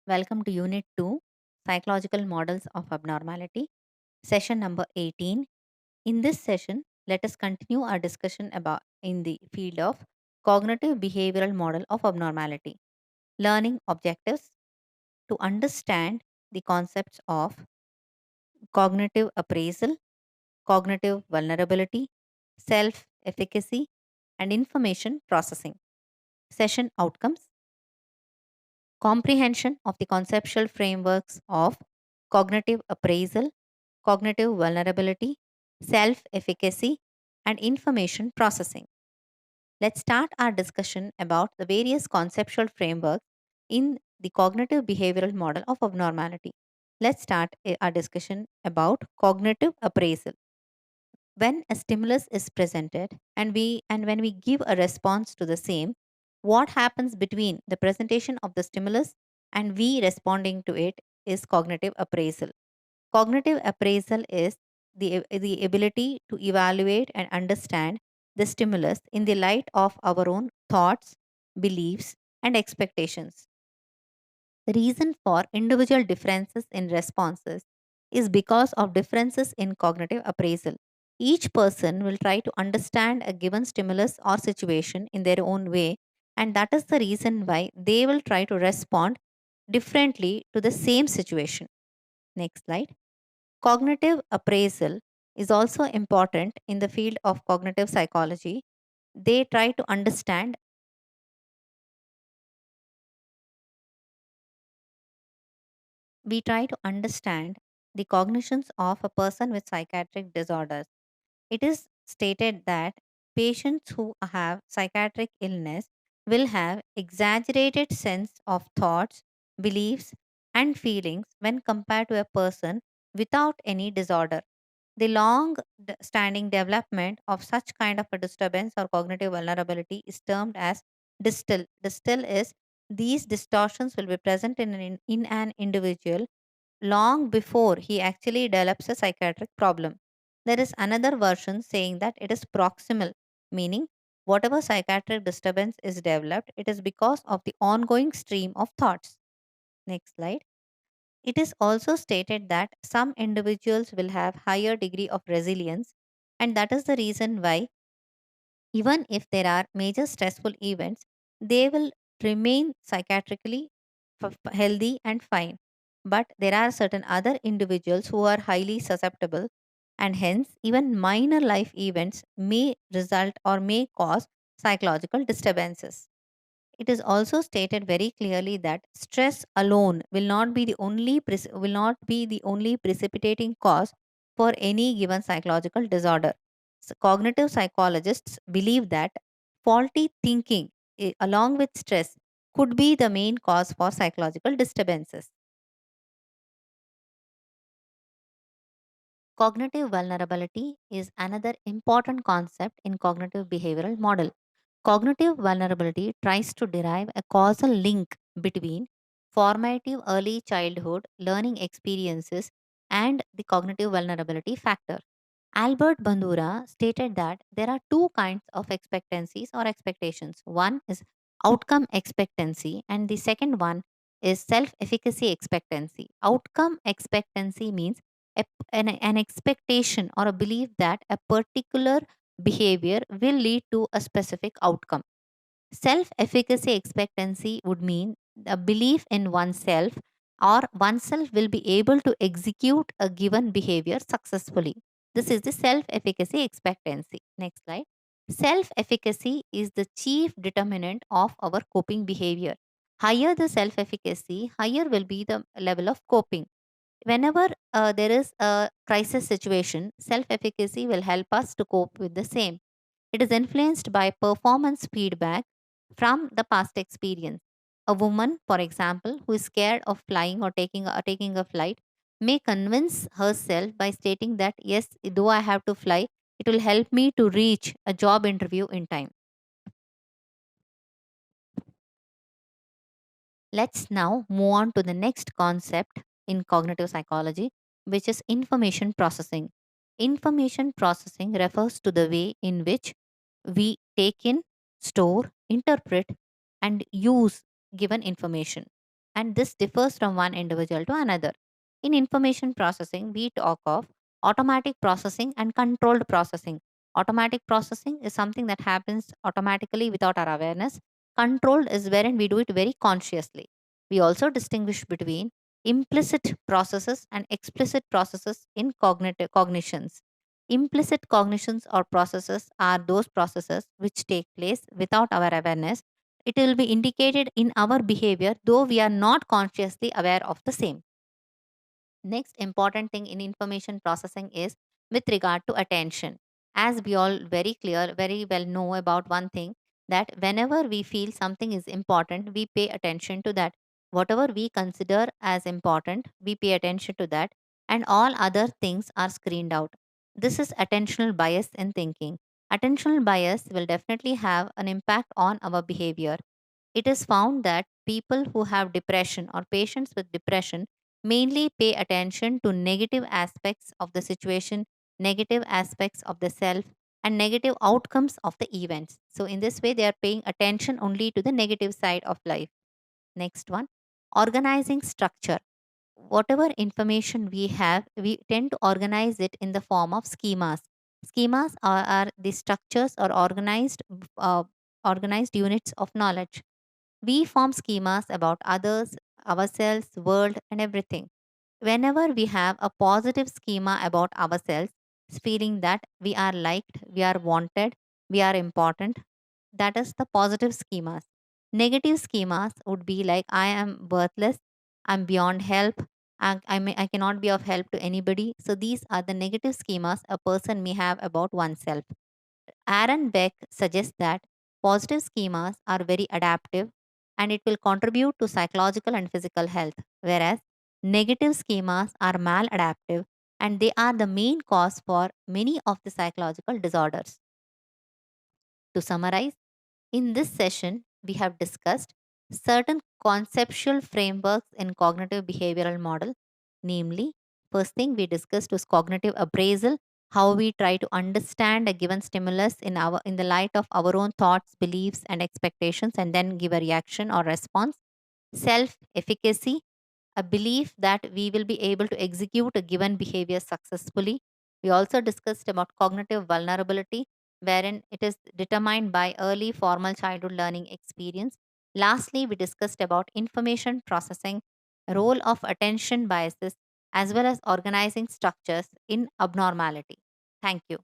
Welcome to Unit 2 Psychological Models of Abnormality, session number 18. In this session, let us continue our discussion about in the field of cognitive behavioral model of abnormality, learning objectives to understand the concepts of cognitive appraisal, cognitive vulnerability, self efficacy, and information processing. Session outcomes: comprehension of the conceptual frameworks of cognitive appraisal, cognitive vulnerability, self efficacy, and information processing. Let's start our discussion about the various conceptual frameworks in the cognitive behavioral model of abnormality. Let's start our discussion about cognitive appraisal. When a stimulus is presented and when we give a response to the same, what happens between the presentation of the stimulus and we responding to it is cognitive appraisal. Cognitive appraisal is the ability to evaluate and understand the stimulus in the light of our own thoughts, beliefs, and expectations. The reason for individual differences in responses is because of differences in cognitive appraisal. Each person will try to understand a given stimulus or situation in their own way, and that is the reason why they will try to respond differently to the same situation. Next slide. Cognitive appraisal is also important in the field of cognitive psychology. They try to understand we try to understand the cognitions of a person with psychiatric disorders. It is stated that patients who have psychiatric illness will have exaggerated sense of thoughts, beliefs, and feelings when compared to a person without any disorder. The long standing development of such kind of a disturbance or cognitive vulnerability is termed as distal. Distal is these distortions will be present in an individual long before he actually develops a psychiatric problem. There is another version saying that it is proximal, meaning whatever psychiatric disturbance is developed, it is because of the ongoing stream of thoughts. Next slide. It is also stated that some individuals will have higher degree of resilience, and that is the reason why even if there are major stressful events, they will remain psychiatrically healthy and fine. But there are certain other individuals who are highly susceptible, and hence, even minor life events may result or may cause psychological disturbances. It is also stated very clearly that stress alone will not be the only precipitating cause for any given psychological disorder. So cognitive psychologists believe that faulty thinking along with stress could be the main cause for psychological disturbances. Cognitive vulnerability is another important concept in cognitive behavioral model. Cognitive vulnerability tries to derive a causal link between formative early childhood learning experiences and the cognitive vulnerability factor. Albert Bandura stated that there are two kinds of expectancies or expectations. One is outcome expectancy, and the second one is self efficacy expectancy. Outcome expectancy means an expectation or a belief that a particular behavior will lead to a specific outcome. Self efficacy expectancy would mean a belief in oneself or oneself will be able to execute a given behavior successfully. This is the self efficacy expectancy. Next slide. Self efficacy is the chief determinant of our coping behavior. Higher the self efficacy, higher will be the level of coping. Whenever there is a crisis situation, self efficacy will help us to cope with the same. It is influenced by performance feedback from the past experience. A woman, for example, who is scared of flying or taking a flight, may convince herself by stating that yes, though I have to fly, it will help me to reach a job interview in time. Let's now move on to the next concept in cognitive psychology, which is information processing. Information processing refers to the way in which we take in, store, interpret, and use given information. and this differs from one individual to another. In information processing, we talk of automatic processing and controlled processing. Automatic processing is something that happens automatically without our awareness. Controlled is wherein we do it very consciously. We also distinguish between implicit processes and explicit processes in cognitive cognitions. Implicit cognitions or processes are those processes which take place without our awareness. It will be indicated in our behavior, though we are not consciously aware of the same. Next important thing in information processing is with regard to attention. As we all very well know about one thing, that whenever we feel something is important, we pay attention to that. Whatever we consider as important, we pay attention to that, and all other things are screened out. This is attentional bias in thinking. Attentional bias will definitely have an impact on our behavior. It is found that people who have depression or patients with depression mainly pay attention to negative aspects of the situation, negative aspects of the self, and negative outcomes of the events. So, in this way, they are paying attention only to the negative side of life. Next one, organizing structure. Whatever information we have, we tend to organize it in the form of schemas. Schemas are the structures or organized units of knowledge. We form schemas about others, ourselves, world, and everything. Whenever we have a positive schema about ourselves, feeling that we are liked, we are wanted, we are important, that is the positive schemas. Negative schemas would be like I am worthless, I'm beyond help, I cannot be of help to anybody. So these are the negative schemas a person may have about oneself. Aaron Beck suggests that positive schemas are very adaptive and it will contribute to psychological and physical health, whereas negative schemas are maladaptive and they are the main cause for many of the psychological disorders. To summarize, in this session, we have discussed certain conceptual frameworks in cognitive behavioral model, namely, first thing we discussed was cognitive appraisal, how we try to understand a given stimulus in the light of our own thoughts, beliefs, and expectations, and then give a reaction or response. Self efficacy, a belief that we will be able to execute a given behavior successfully. We also discussed about cognitive vulnerability, wherein it is determined by early formal childhood learning experience. Lastly, we discussed about information processing, role of attention biases, as well as organizing structures in abnormality. Thank you.